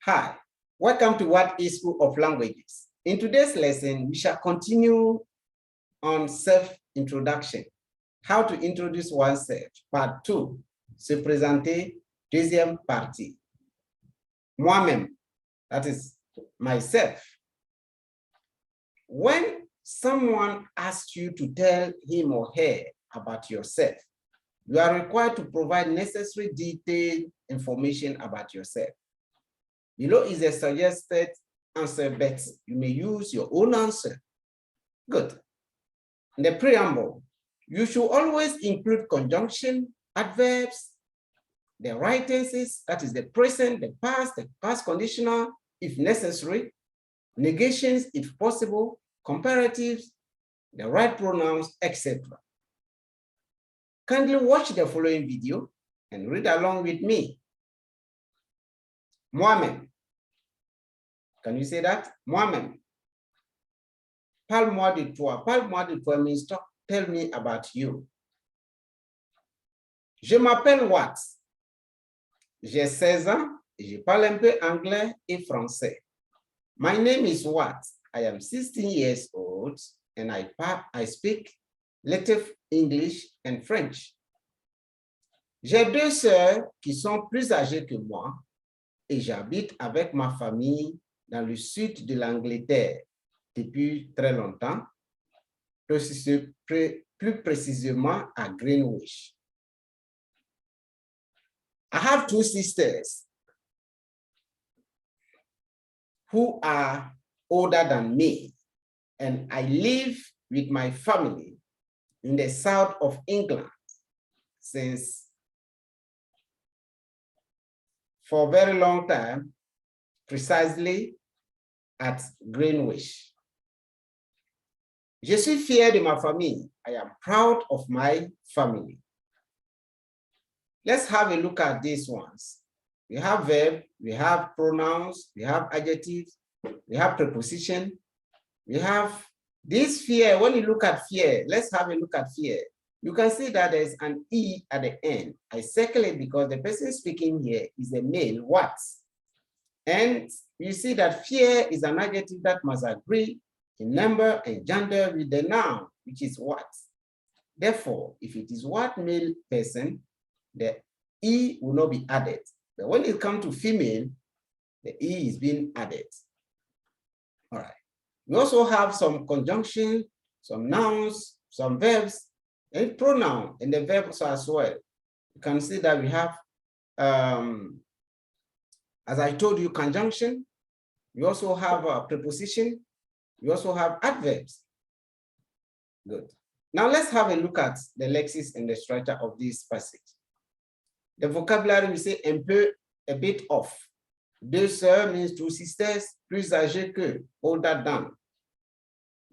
Hi, welcome to What is School of Languages. In today's lesson, we shall continue on self-introduction. How to introduce oneself, part 2. Se présenter, deuxième partie. Moi-même, that is myself. When someone asks you to tell him or her about yourself, you are required to provide necessary detailed information about yourself. Below is a suggested answer, but you may use your own answer. Good. In the preamble, you should always include conjunction, adverbs, the right tenses, that is the present, the past conditional, if necessary, negations, if possible, comparatives, the right pronouns, etc. Kindly watch the following video and read along with me. Moi-même. Can you say that? Moi-même. Parle-moi de toi. Parle-moi de toi means tell me about you. Je m'appelle Watt. J'ai 16 ans et je parle un peu anglais et français. My name is Watt. I am 16 years old and I speak little English and French. J'ai 2 sœurs qui sont plus âgées que moi et j'habite avec ma famille dans le sud de l'Angleterre depuis très longtemps, plus précisément à Greenwich. I have 2 sisters who are older than me, and I live with my family in the south of England for a very long time, precisely at Greenwich. Je suis fier de ma famille. I am proud of my family. Let's have a look at these ones. We have verb, we have pronouns, we have adjectives, we have preposition. We have this fear. When you look at fear, let's have a look at fear. You can see that there's an E at the end. I circle it because the person speaking here is a male, what? And you see that fear is an adjective that must agree in number and gender with the noun, which is what. Therefore, if it is what male person, the E will not be added. But when it comes to female, the E is being added. All right. We also have some conjunction, some nouns, some verbs, and pronoun, and the verbs as well. You can see that we have, as I told you, conjunction. We also have a preposition. We also have adverbs. Good. Now let's have a look at the lexis and the structure of this passage. The vocabulary, we say un peu, a bit off. 2 sœurs means 2 sisters, plus âgées que, older than.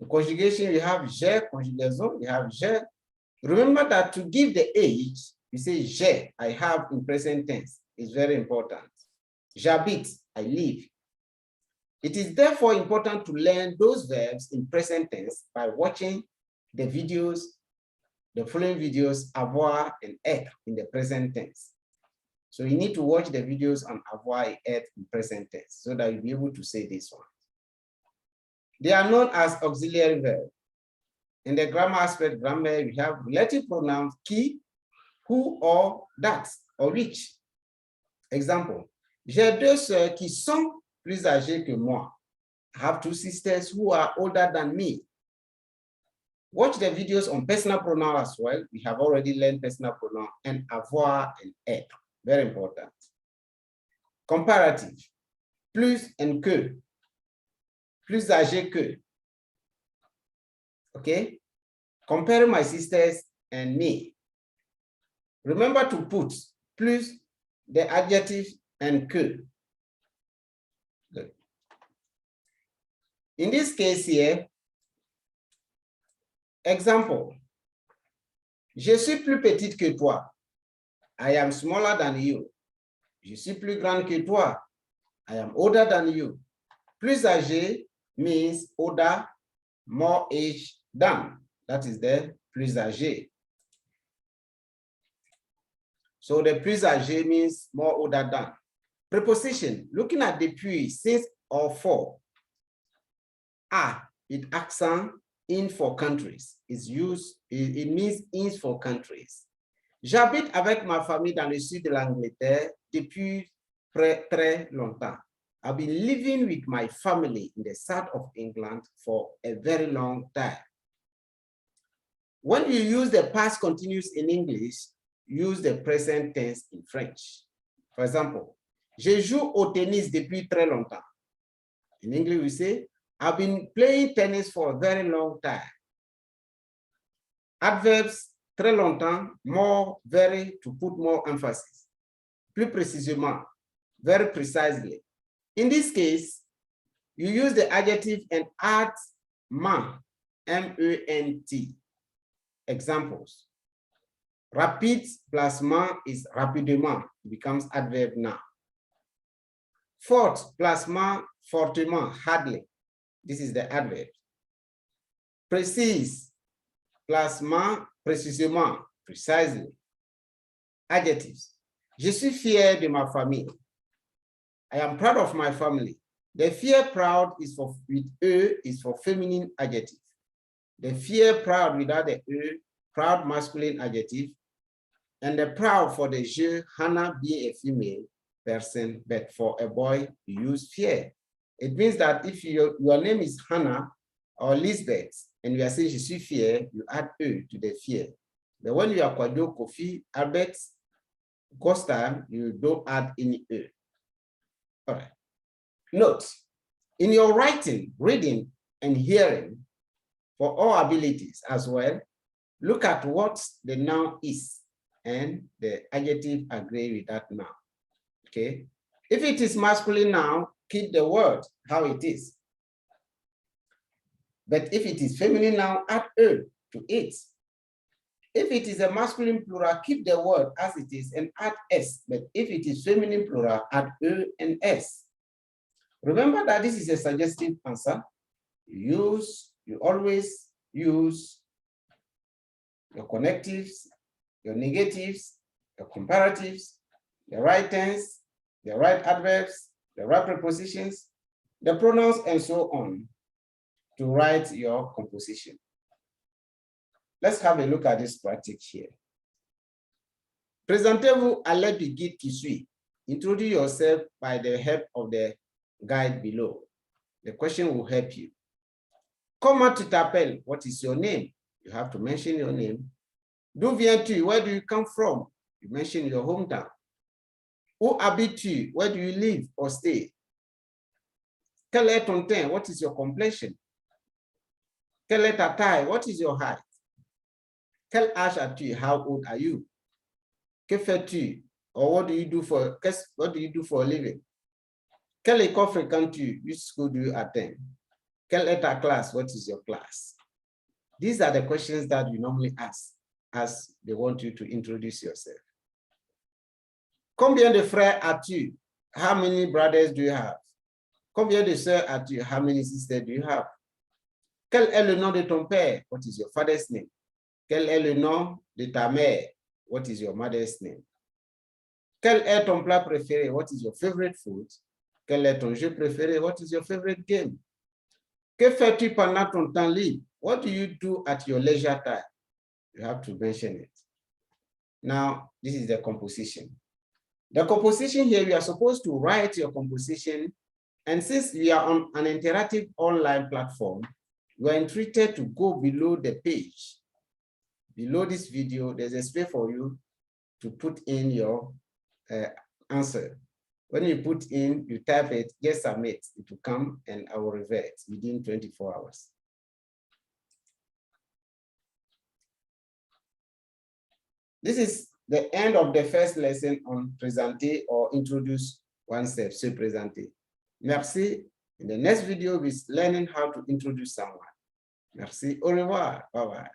The conjugation, we have j'ai, conjugaison, we have j'ai. Remember that to give the age, you say j'ai, I have in present tense. It's very important. J'habite, I live. It is therefore important to learn those verbs in present tense by watching the videos, the following videos, avoir and être in the present tense. So you need to watch the videos on avoir and être in present tense so that you'll be able to say this one. They are known as auxiliary verbs. In the grammar aspect, grammar, we have relative pronouns qui, who, or that, or which. Example, j'ai 2 sœurs qui sont plus âgées que moi. I have 2 sisters who are older than me. Watch the videos on personal pronoun as well. We have already learned personal pronoun and avoir and être. Very important. Comparative, plus and que. Plus âgé que. Okay? Compare my sisters and me. Remember to put plus the adjective and que. Good. In this case here, example, je suis plus petite que toi. I am smaller than you. Je suis plus grande que toi. I am older than you. Plus âgé means older, more age than. That is the plus âgé. So the plus âgé means more older than. Preposition, looking at depuis, since, or for. A, with accent, in for countries, is used, it means in for countries. J'habite avec ma famille dans le sud de l'Angleterre depuis très longtemps. I've been living with my family in the south of England for a very long time. When you use the past continuous in English, use the present tense in French. For example, je joue au tennis depuis très longtemps. In English, we say, I've been playing tennis for a very long time. Adverbs, très longtemps, more, very, to put more emphasis. Plus précisément, very precisely. In this case, you use the adjective and add ment, M-E-N-T. Examples. Rapide plus ment is rapidement, it becomes adverb now. Fort plus ment, fortement, hardly. This is the adverb. Précise plus ment, précisément, precisely. Adjectives. Je suis fier de ma famille. I am proud of my family. The fier proud is for with E is for feminine adjective. The fier proud without the E, proud masculine adjective. And the proud for the je, Hannah being a female person, but for a boy, you use fier. It means that if your name is Hannah or Lisbeth, and you are saying je suis fier, you add E to the fier. But when you are Kwado, Kofi, Albert, Costa, you don't add any E. All right. Note, in your writing, reading, and hearing, for all abilities as well, look at what the noun is, and the adjective agree with that noun. Okay. If it is masculine noun, keep the word how it is. But if it is feminine noun, add E to it. If it is a masculine plural, keep the word as it is and add S. But if it is feminine plural, add E and S. Remember that this is a suggestive answer. You always use your connectives, your negatives, your comparatives, the right tense, the right adverbs, the right prepositions, the pronouns, and so on to write your composition. Let's have a look at this practice here. Présentez-vous à l'aide du guide qui suit. Introduce yourself by the help of the guide below. The question will help you. Comment tu t'appelles? What is your name? You have to mention your name. D'où viens-tu? Where do you come from? You mention your hometown. Où habites-tu? Where do you live or stay? Quel est ton teint? What is your complexion? Quelle est ta taille? What is your height? Quel âge as-tu? How old are you? Que fais-tu? Or what do you do for a living? Quelle école fréquentes-tu? Which school do you attend? Quelle est ta classe? What is your class? These are the questions that you normally ask as they want you to introduce yourself. Combien de frères as-tu? How many brothers do you have? Combien de sœurs as-tu? How many sisters do you have? Quel est le nom de ton père? What is your father's name? Quel est le nom de ta mère? What is your mother's name? Quel est ton plat préféré? What is your favorite food? Quel est ton jeu préféré? What is your favorite game? Que fais-tu pendant ton temps libre? What do you do at your leisure time? You have to mention it. Now, this is the composition. The composition here, we are supposed to write your composition. And since we are on an interactive online platform, you are entreated to go below the page. Below this video, there's a space for you to put in your answer. When you put in, you type it, just submit, it will come and I will revert within 24 hours. This is the end of the first lesson on présenter or introduce oneself, se présenter. Merci. In the next video, we'll be learning how to introduce someone. Merci. Au revoir. Bye-bye.